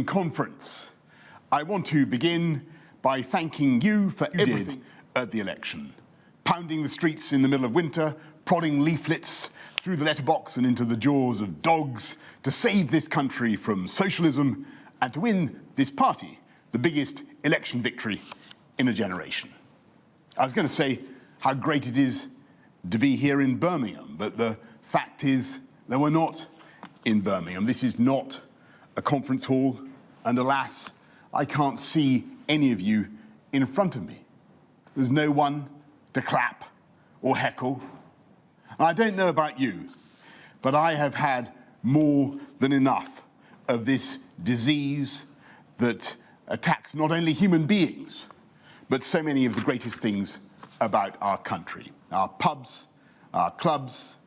Conference. I want to begin by thanking you for everything at the election. Pounding the streets in the middle of winter, prodding leaflets through the letterbox and into the jaws of dogs to save this country from socialism and to win this party the biggest election victory in a generation. I was going to say how great it is to be here in Birmingham, but the fact is that we're not in Birmingham. This is not a conference hall, and alas, I can't see any of you in front of me. There's no one to clap or heckle. And I don't know about you, but I have had more than enough of this disease that attacks not only human beings, but so many of the greatest things about our country. Our pubs, our clubs,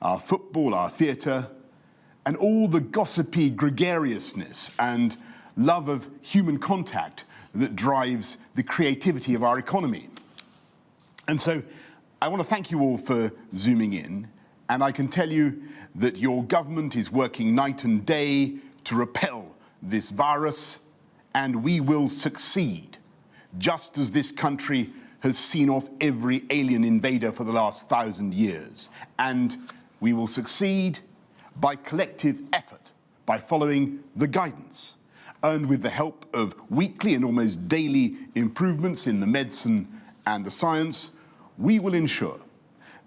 our football, our theatre, and all the gossipy gregariousness and love of human contact that drives the creativity of our economy. And so I want to thank you all for zooming in, and I can tell you that your government is working night and day to repel this virus, and we will succeed, just as this country has seen off every alien invader for the last 1,000 years. And we will succeed by collective effort, by following the guidance, and with the help of weekly and almost daily improvements in the medicine and the science, we will ensure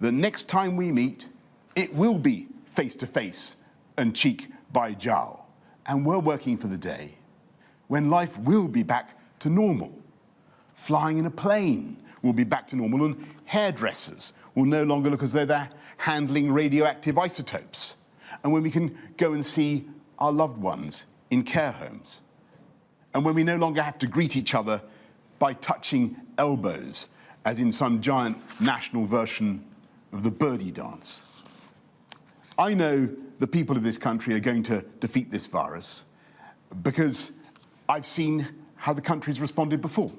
that next time we meet, it will be face-to-face and cheek by jowl. And we're working for the day when life will be back to normal. Flying in a plane will be back to normal, and hairdressers will no longer look as though they're handling radioactive isotopes. And when we can go and see our loved ones in care homes. And when we no longer have to greet each other by touching elbows, as in some giant national version of the birdie dance. I know the people of this country are going to defeat this virus because I've seen how the country's responded before,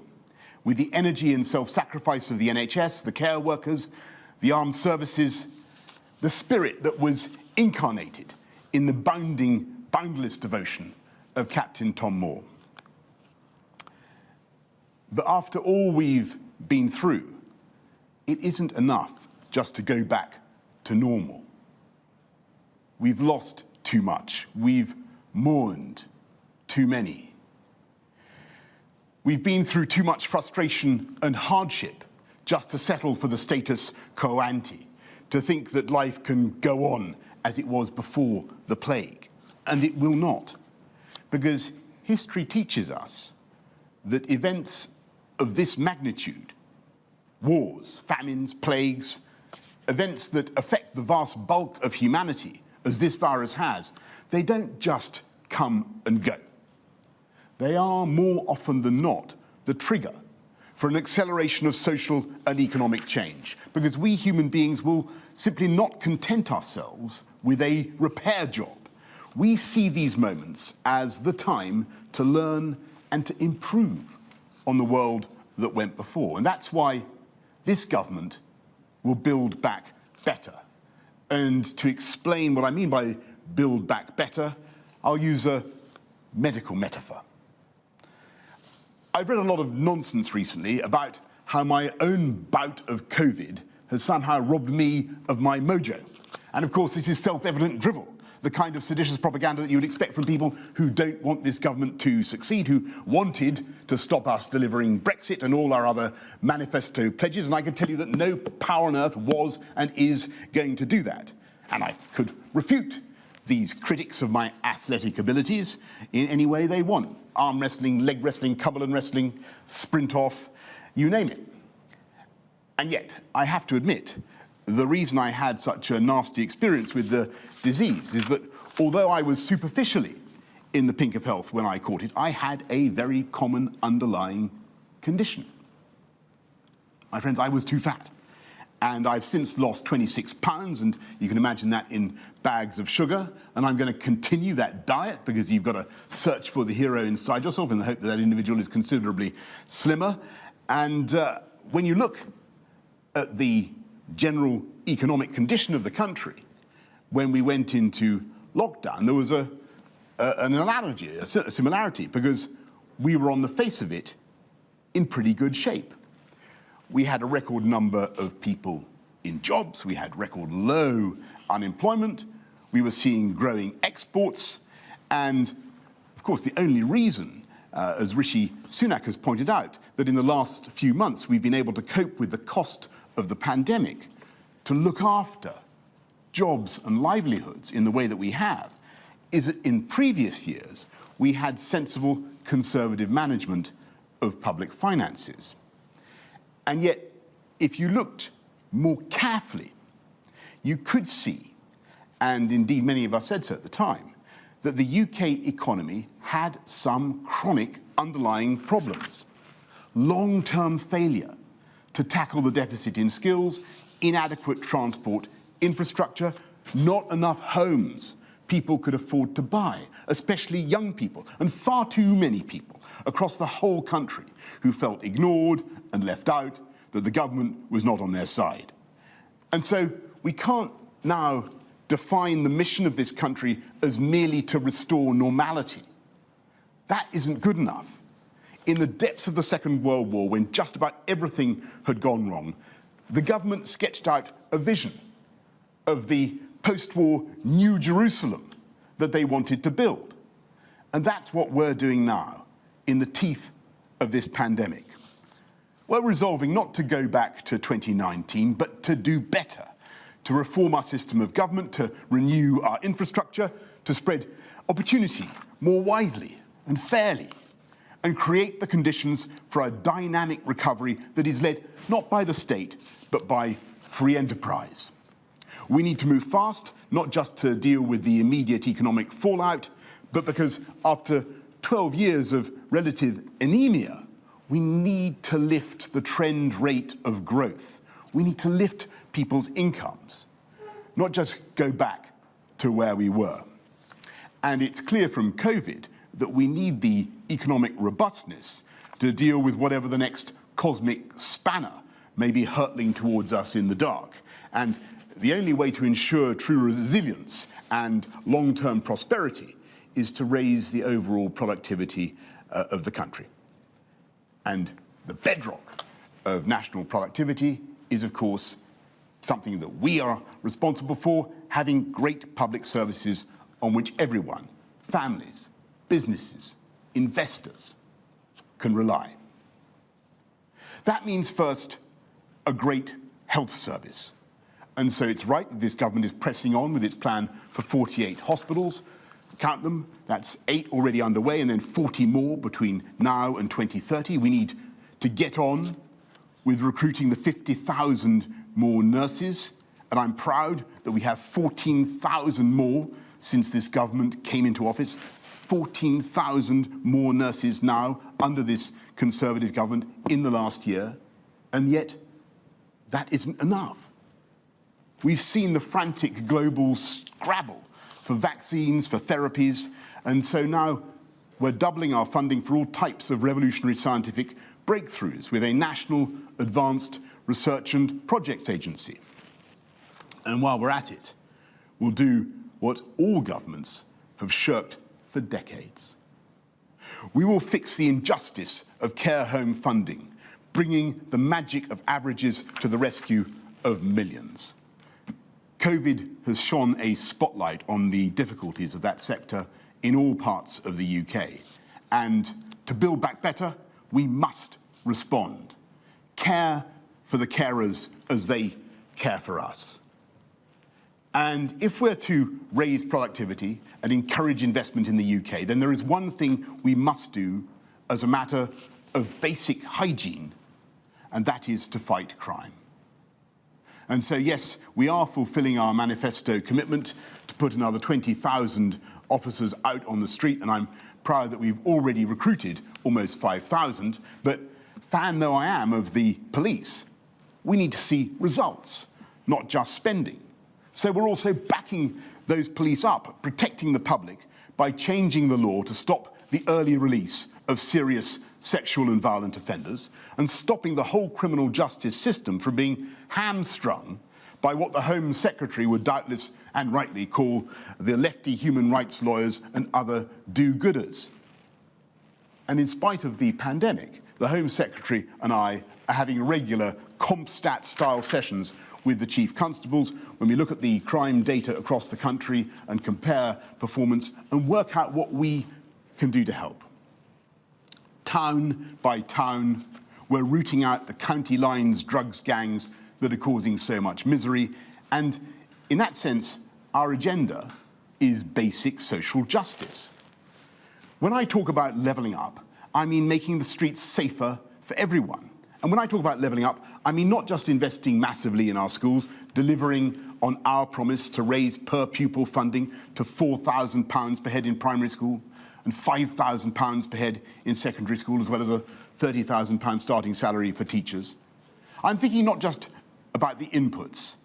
with the energy and self-sacrifice of the NHS, the care workers, the armed services, the spirit that was incarnated in the boundless devotion of Captain Tom Moore. But after all we've been through, it isn't enough just to go back to normal. We've lost too much. We've mourned too many. We've been through too much frustration and hardship just to settle for the status quo ante, to think that life can go on as it was before the plague. And it will not, because history teaches us that events of this magnitude, wars, famines, plagues, events that affect the vast bulk of humanity, as this virus has, they don't just come and go. They are more often than not the trigger for an acceleration of social and economic change, because we human beings will simply not content ourselves with a repair job. We see these moments as the time to learn and to improve on the world that went before. And that's why this government will build back better. And to explain what I mean by build back better, I'll use a medical metaphor. I've read a lot of nonsense recently about how my own bout of COVID has somehow robbed me of my mojo. And of course, this is self-evident drivel, the kind of seditious propaganda that you would expect from people who don't want this government to succeed, who wanted to stop us delivering Brexit and all our other manifesto pledges. And I can tell you that no power on earth was and is going to do that. And I could refute these critics of my athletic abilities in any way they want. Arm wrestling, leg wrestling, Cumberland wrestling, sprint off, you name it. And yet, I have to admit, the reason I had such a nasty experience with the disease is that although I was superficially in the pink of health when I caught it, I had a very common underlying condition. My friends, I was too fat. And I've since lost 26 pounds, and you can imagine that in bags of sugar. And I'm going to continue that diet because you've got to search for the hero inside yourself in the hope that that individual is considerably slimmer. And when you look at the general economic condition of the country, when we went into lockdown, there was a an analogy, a similarity, because we were on the face of it in pretty good shape. We had a record number of people in jobs, we had record low unemployment, we were seeing growing exports, and of course the only reason, as Rishi Sunak has pointed out, that in the last few months we've been able to cope with the cost of the pandemic, to look after jobs and livelihoods in the way that we have, is that in previous years we had sensible conservative management of public finances. And yet, if you looked more carefully, you could see, and indeed many of us said so at the time, that the UK economy had some chronic underlying problems. Long-term failure to tackle the deficit in skills, inadequate transport infrastructure, not enough homes people could afford to buy, especially young people, and far too many people across the whole country who felt ignored and left out, that the government was not on their side. And so we can't now define the mission of this country as merely to restore normality. That isn't good enough. In the depths of the Second World War, when just about everything had gone wrong, the government sketched out a vision of the post-war New Jerusalem that they wanted to build. And that's what we're doing now, in the teeth of this pandemic. We're resolving not to go back to 2019, but to do better, to reform our system of government, to renew our infrastructure, to spread opportunity more widely and fairly, and create the conditions for a dynamic recovery that is led not by the state, but by free enterprise. We need to move fast, not just to deal with the immediate economic fallout, but because after 12 years of relative anemia, we need to lift the trend rate of growth. We need to lift people's incomes, not just go back to where we were. And it's clear from COVID that we need the economic robustness to deal with whatever the next cosmic spanner may be hurtling towards us in the dark. And the only way to ensure true resilience and long-term prosperity is to raise the overall productivity of the country. And the bedrock of national productivity is, of course, something that we are responsible for, having great public services on which everyone, families, businesses, investors, can rely. That means first, a great health service. And so it's right that this government is pressing on with its plan for 48 hospitals. Count them, that's 8 already underway, and then 40 more between now and 2030. We need to get on with recruiting the 50,000 more nurses, and I'm proud that we have 14,000 more since this government came into office. 14,000 more nurses now under this Conservative government in the last year, and yet that isn't enough. We've seen the frantic global scrabble for vaccines, for therapies, and so now we're doubling our funding for all types of revolutionary scientific breakthroughs with a national advanced research and projects agency. And while we're at it, we'll do what all governments have shirked for decades. We will fix the injustice of care home funding, bringing the magic of averages to the rescue of millions. COVID has shone a spotlight on the difficulties of that sector in all parts of the UK. And to build back better, we must respond. Care for the carers as they care for us. And if we're to raise productivity and encourage investment in the UK, then there is one thing we must do as a matter of basic hygiene, and that is to fight crime. And so, yes, we are fulfilling our manifesto commitment to put another 20,000 officers out on the street, and I'm proud that we've already recruited almost 5,000. But fan though I am of the police, we need to see results, not just spending. So we're also backing those police up, protecting the public by changing the law to stop the early release of serious sexual and violent offenders, and stopping the whole criminal justice system from being hamstrung by what the Home Secretary would doubtless and rightly call the lefty human rights lawyers and other do-gooders. And in spite of the pandemic, the Home Secretary and I are having regular CompStat-style sessions with the Chief Constables when we look at the crime data across the country and compare performance and work out what we can do to help. Town by town, we're rooting out the county lines drugs gangs that are causing so much misery. And in that sense, our agenda is basic social justice. When I talk about levelling up, I mean making the streets safer for everyone. And when I talk about levelling up, I mean not just investing massively in our schools, delivering on our promise to raise per pupil funding to £4,000 per head in primary school and £5,000 per head in secondary school, as well as a £30,000 starting salary for teachers. I'm thinking not just about the inputs,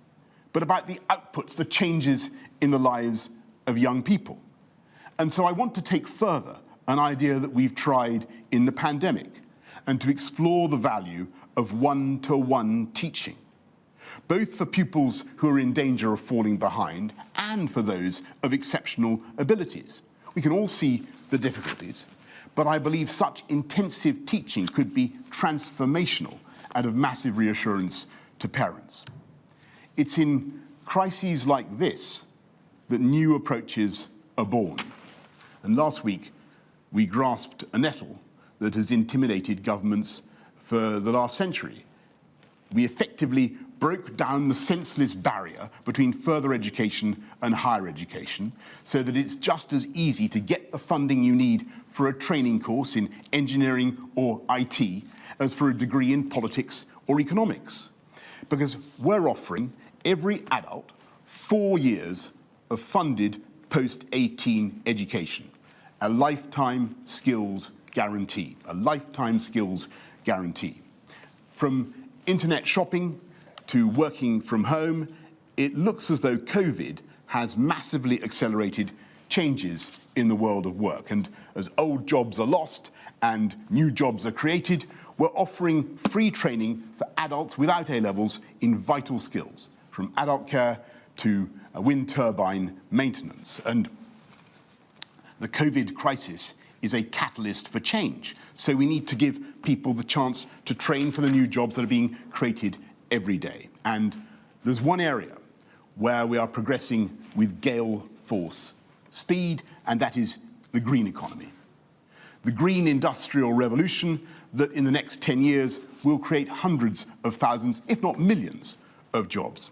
but about the outputs, the changes in the lives of young people. And so I want to take further an idea that we've tried in the pandemic and to explore the value of one-to-one teaching, both for pupils who are in danger of falling behind and for those of exceptional abilities. We can all see the difficulties, but I believe such intensive teaching could be transformational and of massive reassurance to parents. It's in crises like this that new approaches are born. And last week, we grasped a nettle that has intimidated governments for the last century. We effectively broke down the senseless barrier between further education and higher education so that it's just as easy to get the funding you need for a training course in engineering or IT as for a degree in politics or economics. Because we're offering every adult 4 years of funded post-18 education, a lifetime skills guarantee, a lifetime skills guarantee. From internet shopping to working from home, it looks as though COVID has massively accelerated changes in the world of work. And as old jobs are lost and new jobs are created, we're offering free training for adults without A-levels in vital skills, from adult care to wind turbine maintenance. And the COVID crisis is a catalyst for change. So we need to give people the chance to train for the new jobs that are being created every day. And there's one area where we are progressing with gale force speed, and that is the green economy. The green industrial revolution that in the next 10 years will create hundreds of thousands, if not millions, of jobs.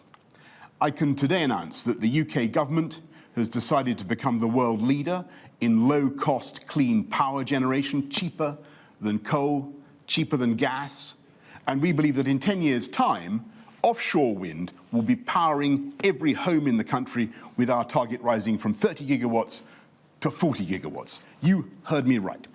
I can today announce that the UK government has decided to become the world leader in low-cost clean power generation, cheaper than coal, cheaper than gas. And we believe that in 10 years' time, offshore wind will be powering every home in the country, with our target rising from 30 gigawatts to 40 gigawatts. You heard me right.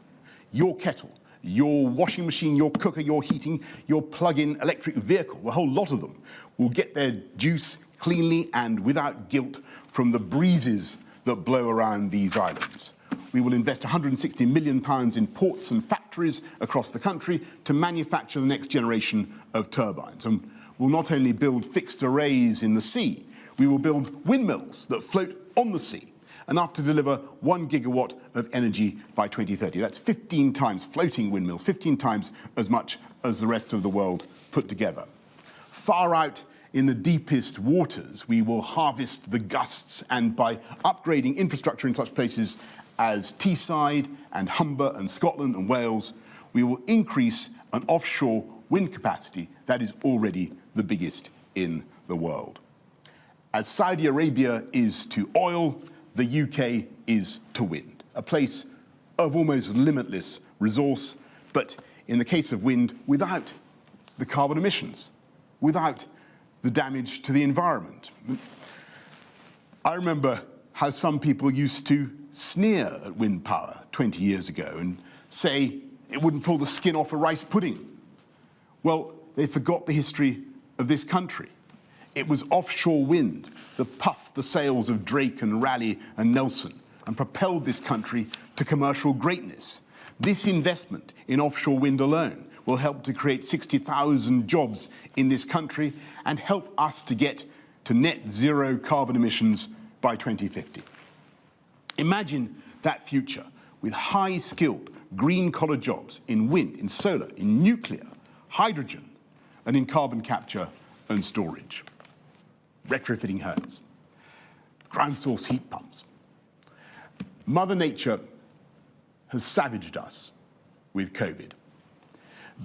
Your kettle, your washing machine, your cooker, your heating, your plug-in electric vehicle, the whole lot of them, will get their juice cleanly and without guilt from the breezes that blow around these islands. We will invest £160 million in ports and factories across the country to manufacture the next generation of turbines. And we'll not only build fixed arrays in the sea, we will build windmills that float on the sea, enough to deliver 1 gigawatt of energy by 2030. That's 15 times, floating windmills, 15 times as much as the rest of the world put together. Far out in the deepest waters, we will harvest the gusts, and by upgrading infrastructure in such places as Teesside and Humber and Scotland and Wales, we will increase an offshore wind capacity that is already the biggest in the world. As Saudi Arabia is to oil, the UK is to wind, a place of almost limitless resource, but in the case of wind, without the carbon emissions, without the damage to the environment. I remember how some people used to sneer at wind power 20 years ago and say it wouldn't pull the skin off a rice pudding. Well, they forgot the history of this country. It was offshore wind that puffed the sails of Drake and Raleigh and Nelson and propelled this country to commercial greatness. This investment in offshore wind alone will help to create 60,000 jobs in this country and help us to get to to net zero carbon emissions by 2050. Imagine that future with high-skilled, green-collar jobs in wind, in solar, in nuclear, hydrogen, and in carbon capture and storage. Retrofitting homes, ground-source heat pumps. Mother Nature has savaged us with COVID.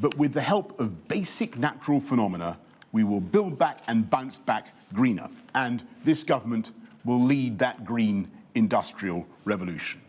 But with the help of basic natural phenomena, we will build back and bounce back greener. And this government will lead that green industrial revolution.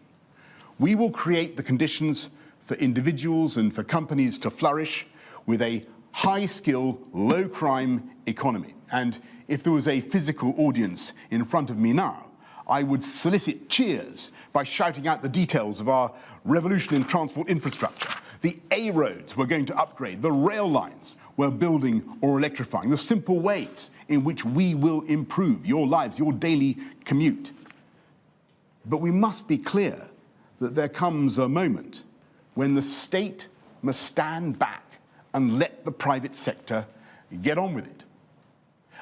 We will create the conditions for individuals and for companies to flourish with a high-skill, low-crime economy. And if there was a physical audience in front of me now, I would solicit cheers by shouting out the details of our revolution in transport infrastructure. The A roads we're going to upgrade, the rail lines we're building or electrifying, the simple ways in which we will improve your lives, your daily commute. But we must be clear that there comes a moment when the state must stand back and let the private sector get on with it.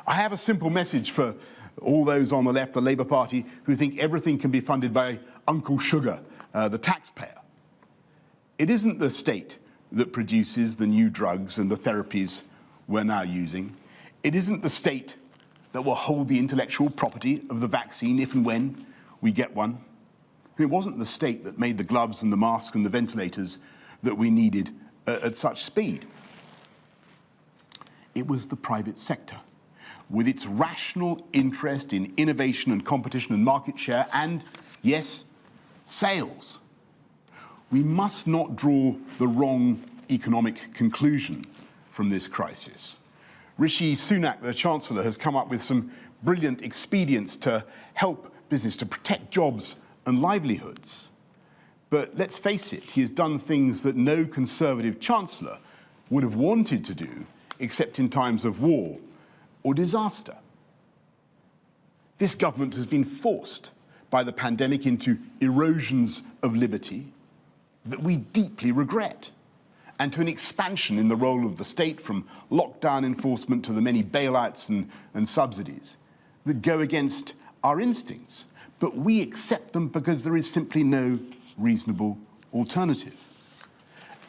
I have a simple message for all those on the left, the Labour Party, who think everything can be funded by Uncle Sugar, the taxpayer. It isn't the state that produces the new drugs and the therapies we're now using. It isn't the state that will hold the intellectual property of the vaccine if and when we get one. It wasn't the state that made the gloves and the masks and the ventilators that we needed at such speed. It was the private sector, with its rational interest in innovation and competition and market share and, yes, sales. We must not draw the wrong economic conclusion from this crisis. Rishi Sunak, the Chancellor, has come up with some brilliant expedients to help business, to protect jobs and livelihoods. But let's face it, he has done things that no Conservative Chancellor would have wanted to do except in times of war or disaster. This government has been forced by the pandemic into erosions of liberty that we deeply regret, and to an expansion in the role of the state from lockdown enforcement to the many bailouts and subsidies that go against our instincts. But we accept them because there is simply no reasonable alternative.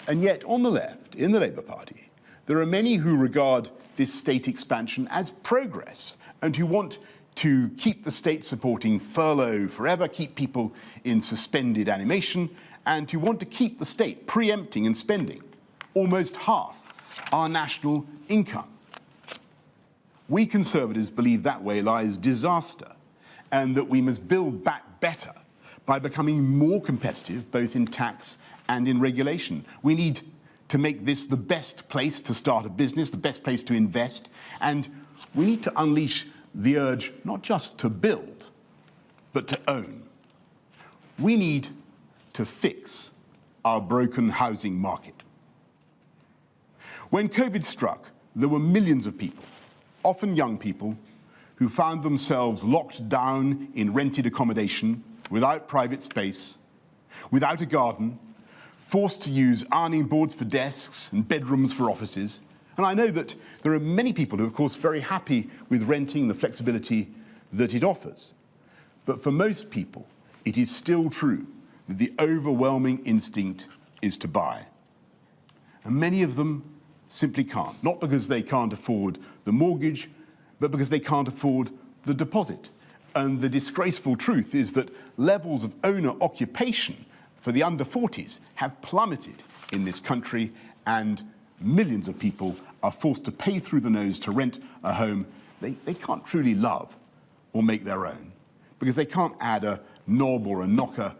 And yet, on the left, in the Labour Party, there are many who regard this state expansion as progress and who want to keep the state supporting furlough forever, keep people in suspended animation, and who want to keep the state preempting and spending almost half our national income. We Conservatives believe that way lies disaster, and that we must build back better by becoming more competitive, both in tax and in regulation. We need to make this the best place to start a business, the best place to invest, and we need to unleash the urge not just to build, but to own. We need to fix our broken housing market. When COVID struck, there were millions of people, often young people, who found themselves locked down in rented accommodation, without private space, without a garden, forced to use ironing boards for desks and bedrooms for offices. And I know that there are many people who are, of course, very happy with renting, the flexibility that it offers. But for most people, it is still true that the overwhelming instinct is to buy. And many of them simply can't, not because they can't afford the mortgage, but because they can't afford the deposit. And the disgraceful truth is that levels of owner occupation for the under 40s have plummeted in this country, and millions of people are forced to pay through the nose to rent a home they can't truly love or make their own, because they can't add a knob or a knocker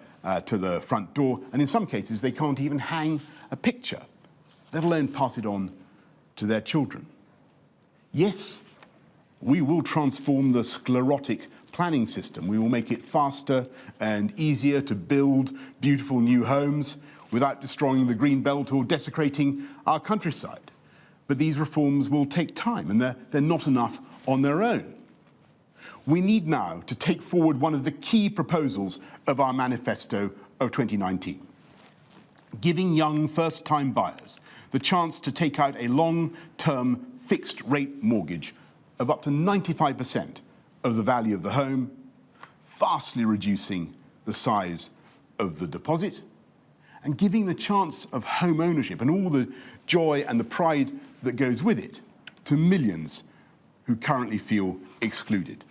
to the front door, and in some cases they can't even hang a picture, let alone pass it on to their children. Yes, we will transform the sclerotic planning system. We will make it faster and easier to build beautiful new homes without destroying the green belt or desecrating our countryside. But these reforms will take time, and they're not enough on their own. We need now to take forward one of the key proposals of our manifesto of 2019, giving young first-time buyers the chance to take out a long-term fixed-rate mortgage of up to 95% of the value of the home, vastly reducing the size of the deposit, and giving the chance of home ownership and all the joy and the pride that goes with it to millions who currently feel excluded.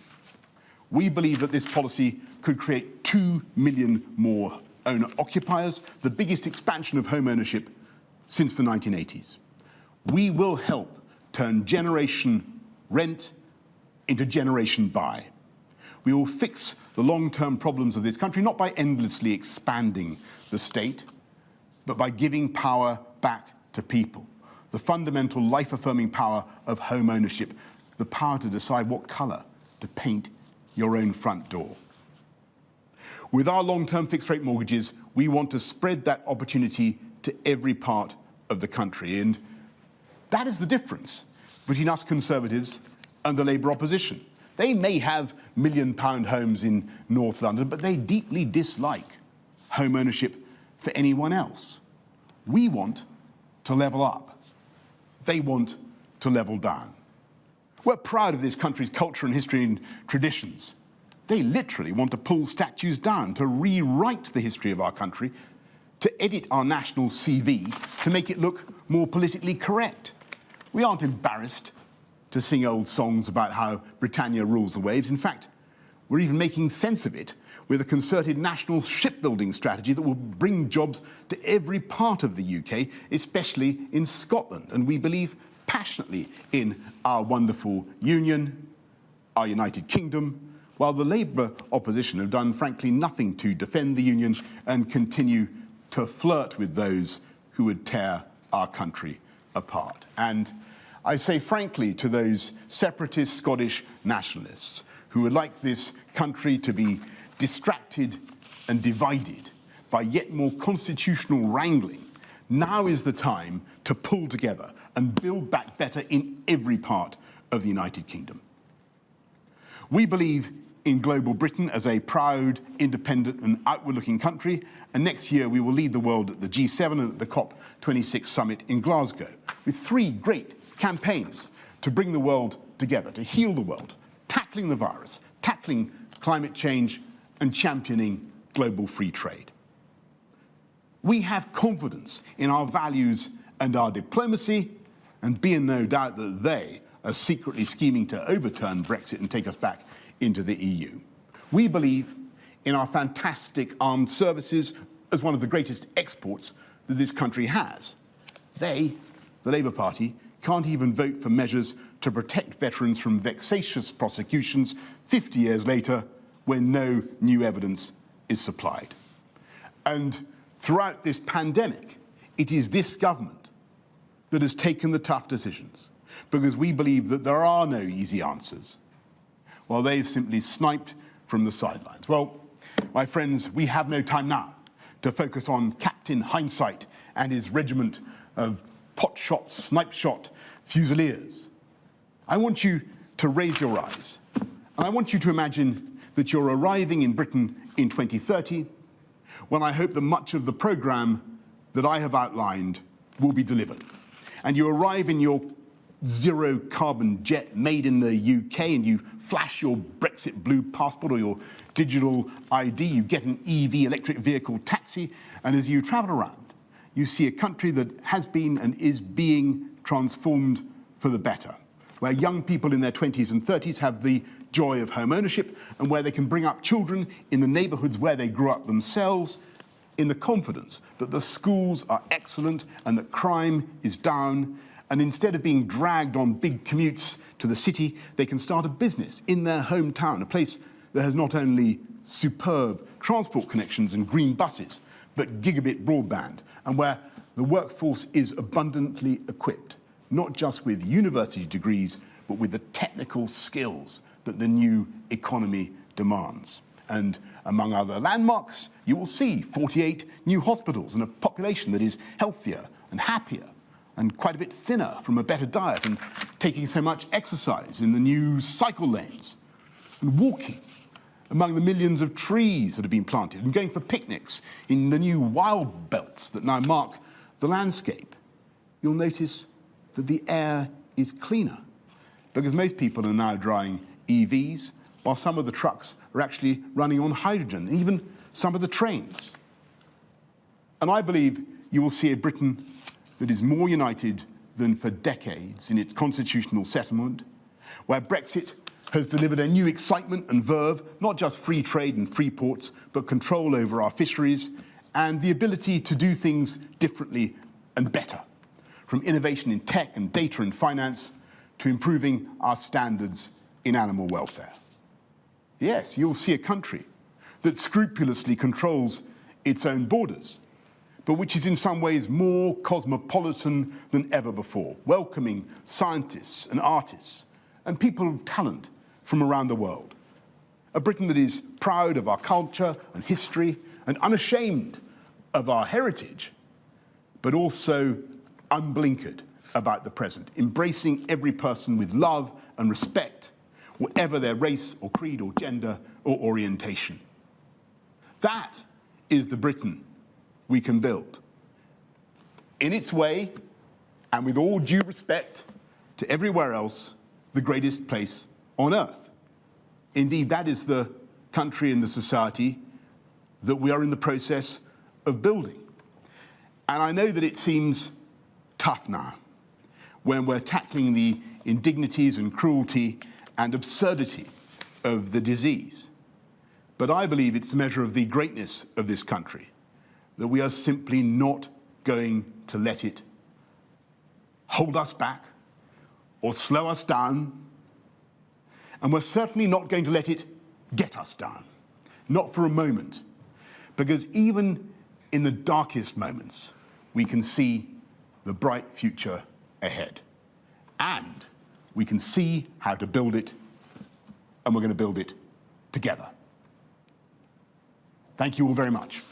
We believe that this policy could create 2 million more owner-occupiers, the biggest expansion of home ownership since the 1980s. We will help turn generation rent into generation buy. We will fix the long-term problems of this country, not by endlessly expanding the state, but by giving power back to people. The fundamental life-affirming power of home ownership, the power to decide what colour to paint your own front door. With our long-term fixed-rate mortgages, we want to spread that opportunity to every part of the country. And that is the difference between us Conservatives and the Labour opposition. They may have million-pound homes in North London, but they deeply dislike home ownership for anyone else. We want to level up. They want to level down. We're proud of this country's culture and history and traditions. They literally want to pull statues down, to rewrite the history of our country, to edit our national CV, to make it look more politically correct. We aren't embarrassed to sing old songs about how Britannia rules the waves. In fact, we're even making sense of it with a concerted national shipbuilding strategy that will bring jobs to every part of the UK, especially in Scotland. And we believe passionately in our wonderful union, our United Kingdom, while the Labour opposition have done, frankly, nothing to defend the union and continue to flirt with those who would tear our country apart. And I say frankly to those separatist Scottish nationalists who would like this country to be distracted and divided by yet more constitutional wrangling, now is the time to pull together and build back better in every part of the United Kingdom. We believe in global Britain as a proud, independent and outward-looking country, and next year we will lead the world at the G7 and at the COP26 summit in Glasgow, with 3 great campaigns to bring the world together, to heal the world, tackling the virus, tackling climate change and championing global free trade. We have confidence in our values and our diplomacy, and be in no doubt that they are secretly scheming to overturn Brexit and take us back into the EU. We believe in our fantastic armed services as one of the greatest exports that this country has. They, the Labour Party, can't even vote for measures to protect veterans from vexatious prosecutions 50 years later when no new evidence is supplied. And throughout this pandemic, it is this government that has taken the tough decisions, because we believe that there are no easy answers, while they've simply sniped from the sidelines. Well, my friends, we have no time now to focus on Captain Hindsight and his regiment of pot-shot, snipe-shot fusiliers. I want you to raise your eyes, and I want you to imagine that you're arriving in Britain in 2030, when I hope that much of the programme that I have outlined will be delivered. And you arrive in your zero-carbon jet made in the UK, and you flash your Brexit blue passport or your digital ID, you get an EV electric vehicle taxi, and as you travel around, you see a country that has been and is being transformed for the better, where young people in their 20s and 30s have the joy of home ownership, and where they can bring up children in the neighbourhoods where they grew up themselves, in the confidence that the schools are excellent and that crime is down, and instead of being dragged on big commutes to the city, they can start a business in their hometown, a place that has not only superb transport connections and green buses, but gigabit broadband, and where the workforce is abundantly equipped, not just with university degrees, but with the technical skills that the new economy demands. And among other landmarks, you will see 48 new hospitals and a population that is healthier and happier and quite a bit thinner from a better diet and taking so much exercise in the new cycle lanes and walking among the millions of trees that have been planted and going for picnics in the new wild belts that now mark the landscape. You'll notice that the air is cleaner because most people are now driving EVs, while some of the trucks are actually running on hydrogen, and even some of the trains. And I believe you will see a Britain that is more united than for decades in its constitutional settlement, where Brexit has delivered a new excitement and verve, not just free trade and free ports, but control over our fisheries and the ability to do things differently and better, from innovation in tech and data and finance to improving our standards in animal welfare. Yes, you'll see a country that scrupulously controls its own borders, but which is in some ways more cosmopolitan than ever before, welcoming scientists and artists and people of talent from around the world. A Britain that is proud of our culture and history and unashamed of our heritage, but also unblinkered about the present, embracing every person with love and respect, whatever their race or creed or gender or orientation. That is the Britain we can build. In its way, and with all due respect to everywhere else, the greatest place on earth. Indeed, that is the country and the society that we are in the process of building. And I know that it seems tough now, when we're tackling the indignities and cruelty and absurdity of the disease. But I believe it's a measure of the greatness of this country, that we are simply not going to let it hold us back or slow us down. And we're certainly not going to let it get us down, not for a moment, because even in the darkest moments, we can see the bright future ahead. And we can see how to build it, and we're going to build it together. Thank you all very much.